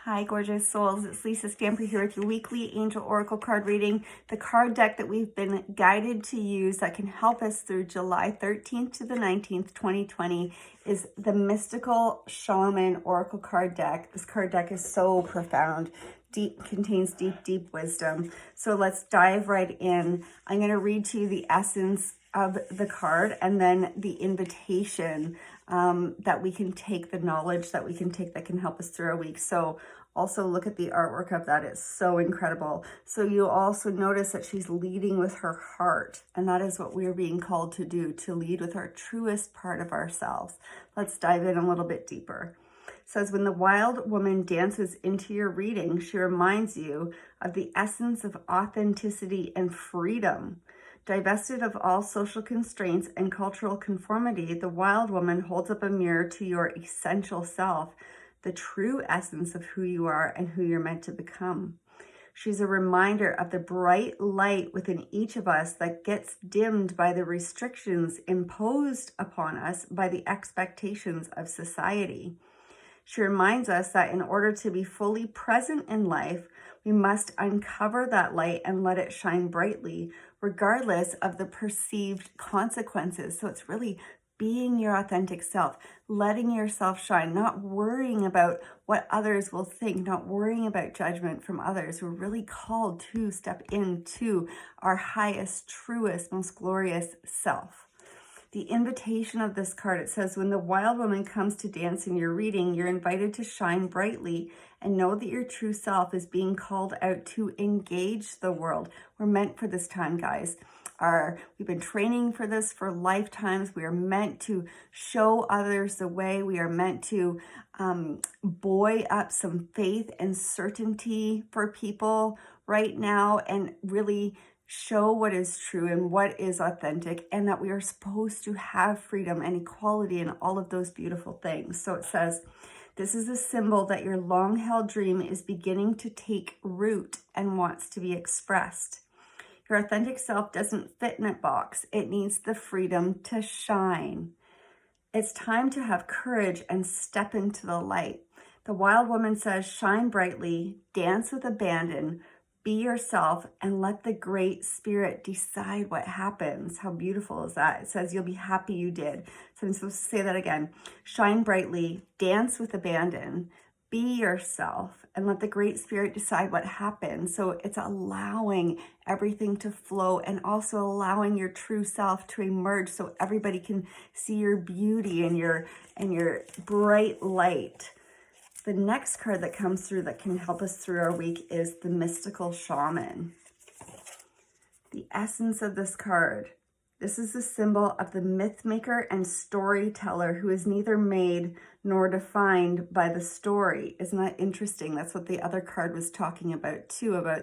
Hi, gorgeous souls. It's Lisa Stamper here with your weekly Angel Oracle card reading. The card deck that we've been guided to use that can help us through July 13th to the 19th, 2020 is the Mystical Shaman Oracle card deck. This card deck is so profound. Contains deep wisdom. So let's dive right in. I'm going to read to you the essence of the card and then the invitation that we can take, the knowledge that we can take that can help us through our week. So also look at the artwork of that. It's so incredible. So you'll also notice that she's leading with her heart, and that is what we're being called to do, to lead with our truest part of ourselves. Let's dive in a little bit deeper. It says, when the wild woman dances into your reading, she reminds you of the essence of authenticity and freedom. Divested of all social constraints and cultural conformity, the wild woman holds up a mirror to your essential self, the true essence of who you are and who you're meant to become. She's a reminder of the bright light within each of us that gets dimmed by the restrictions imposed upon us by the expectations of society. She reminds us that in order to be fully present in life, we must uncover that light and let it shine brightly, regardless of the perceived consequences. So it's really being your authentic self, letting yourself shine, not worrying about what others will think, not worrying about judgment from others. We're really called to step into our highest, truest, most glorious self. The invitation of this card, it says, when the wild woman comes to dance in your reading, you're invited to shine brightly and know that your true self is being called out to engage the world. We're meant for this time, guys. We've been training for this for lifetimes. We are meant to show others the way. We are meant to buoy up some faith and certainty for people right now and really show what is true and what is authentic, and that we are supposed to have freedom and equality and all of those beautiful things. So it says, this is a symbol that your long-held dream is beginning to take root and wants to be expressed. Your authentic self doesn't fit in a box. It needs the freedom to shine. It's time to have courage and step into the light. The wild woman says, shine brightly, dance with abandon, be yourself, and let the Great Spirit decide what happens. How beautiful is that? It says you'll be happy you did. So I'm supposed to say that again. Shine brightly, dance with abandon, be yourself, and let the Great Spirit decide what happens. So it's allowing everything to flow and also allowing your true self to emerge so everybody can see your beauty and your bright light. The next card that comes through that can help us through our week is the Mystical Shaman. The essence of this card. This is the symbol of the myth maker and storyteller who is neither made nor defined by the story. Isn't that interesting? That's what the other card was talking about too, about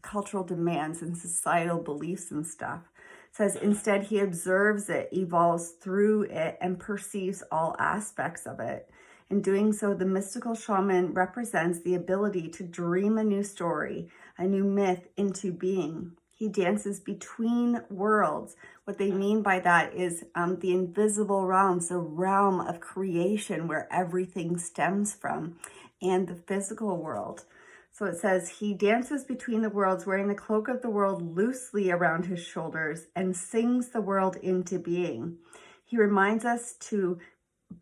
cultural demands and societal beliefs and stuff. It says, instead, he observes it, evolves through it, and perceives all aspects of it. In doing so, the mystical shaman represents the ability to dream a new story, a new myth into being. He dances between worlds. What they mean by that is the invisible realms, the realm of creation where everything stems from, and the physical world. So it says, he dances between the worlds, wearing the cloak of the world loosely around his shoulders and sings the world into being. He reminds us to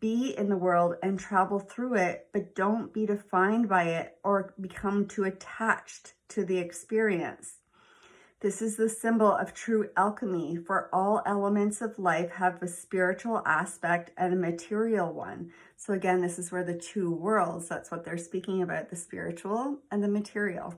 be in the world and travel through it, but don't be defined by it or become too attached to the experience. This is the symbol of true alchemy, for all elements of life have a spiritual aspect and a material one. So again, this is where the two worlds, that's what they're speaking about, the spiritual and the material.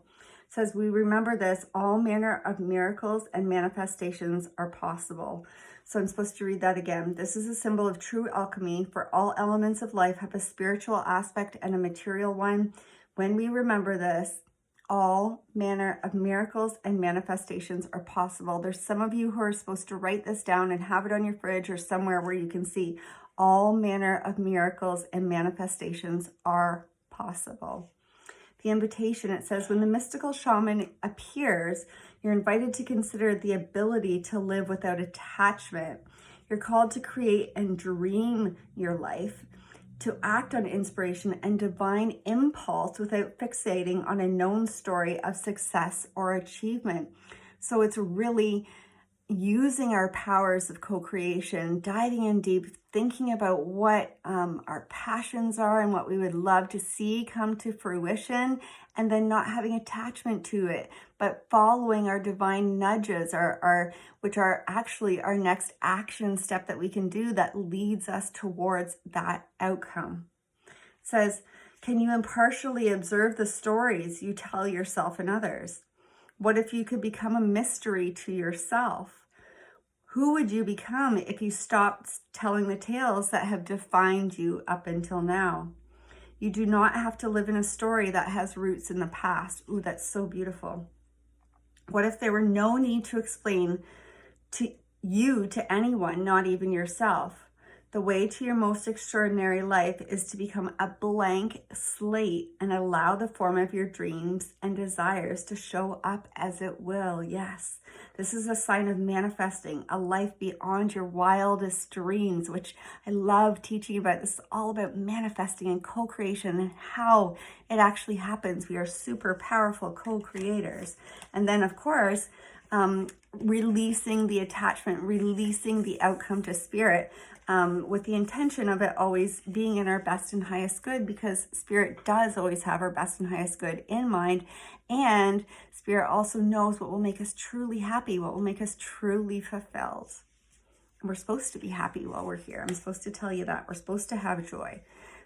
It says, we remember this, all manner of miracles and manifestations are possible. So I'm supposed to read that again. This is a symbol of true alchemy, for all elements of life have a spiritual aspect and a material one. When we remember this, all manner of miracles and manifestations are possible. There's some of you who are supposed to write this down and have it on your fridge or somewhere where you can see all manner of miracles and manifestations are possible. The invitation, it says, when the mystical shaman appears, you're invited to consider the ability to live without attachment. You're called to create and dream your life. to act on inspiration and divine impulse without fixating on a known story of success or achievement. So it's really using our powers of co-creation, diving in deep, thinking about what our passions are and what we would love to see come to fruition, and then not having attachment to it, but following our divine nudges, which are actually our next action step that we can do that leads us towards that outcome. It says, can you impartially observe the stories you tell yourself and others? What if you could become a mystery to yourself? Who would you become if you stopped telling the tales that have defined you up until now? You do not have to live in a story that has roots in the past. Ooh, that's so beautiful. What if there were no need to explain to you to anyone, not even yourself? The way to your most extraordinary life is to become a blank slate and allow the form of your dreams and desires to show up as it will. Yes, this is a sign of manifesting a life beyond your wildest dreams, which I love teaching about. This is all about manifesting and co-creation and how it actually happens. We are super powerful co-creators. And then, of course, releasing the attachment, releasing the outcome to spirit, with the intention of it always being in our best and highest good, because spirit does always have our best and highest good in mind. And spirit also knows what will make us truly happy, what will make us truly fulfilled. And we're supposed to be happy while we're here. I'm supposed to tell you that. We're supposed to have joy.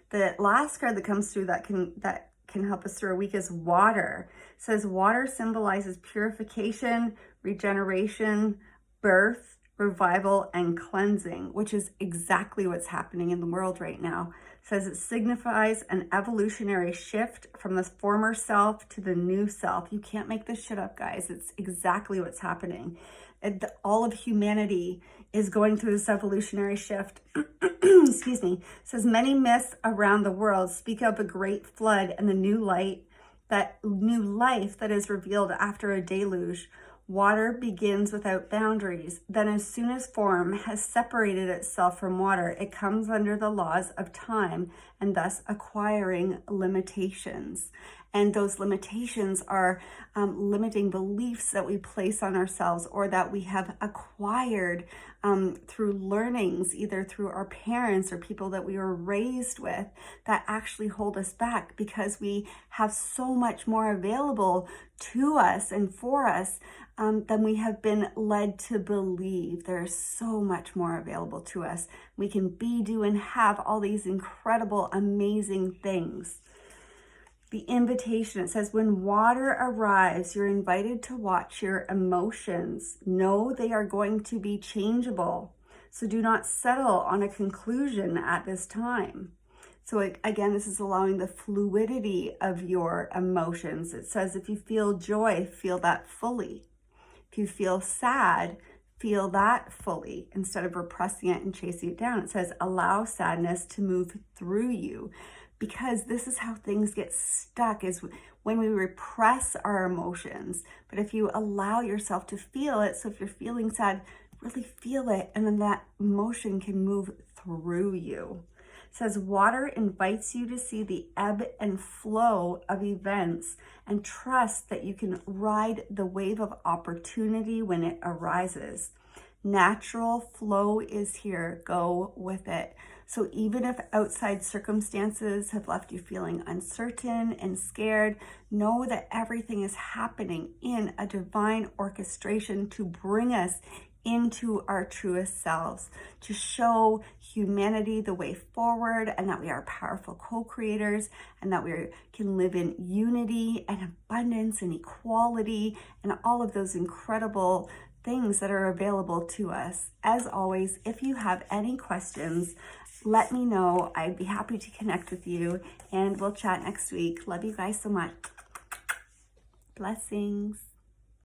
The last card that comes through that can help us through a week is water. It says water symbolizes purification, regeneration, birth, revival, and cleansing, which is exactly what's happening in the world right now. It says it signifies an evolutionary shift from the former self to the new self. You can't make this shit up, guys. It's exactly what's happening. All of humanity is going through this evolutionary shift. Excuse me. It says many myths around the world speak of a great flood and the new light, that new life that is revealed after a deluge. Water begins without boundaries. Then as soon as form has separated itself from water, it comes under the laws of time and thus acquiring limitations. And those limitations are limiting beliefs that we place on ourselves or that we have acquired through learnings, either through our parents or people that we were raised with, that actually hold us back, because we have so much more available to us and for us than we have been led to believe. There's so much more available to us. We can be, do, and have all these incredible, amazing things. The invitation, it says, when water arrives, you're invited to watch your emotions. Know they are going to be changeable. So do not settle on a conclusion at this time. So again, this is allowing the fluidity of your emotions. It says if you feel joy, feel that fully. If you feel sad, feel that fully instead of repressing it and chasing it down. It says allow sadness to move through you, because this is how things get stuck, is when we repress our emotions. But if you allow yourself to feel it, so if you're feeling sad, really feel it, and then that emotion can move through you. It says water invites you to see the ebb and flow of events and trust that you can ride the wave of opportunity when it arises. Natural flow is here. Go with it. So even if outside circumstances have left you feeling uncertain and scared, know that everything is happening in a divine orchestration to bring us into our truest selves, to show humanity the way forward, and that we are powerful co-creators, and that we can live in unity and abundance and equality and all of those incredible things that are available to us. As always, if you have any questions, let me know. I'd be happy to connect with you, and we'll chat next week. Love you guys so much. Blessings.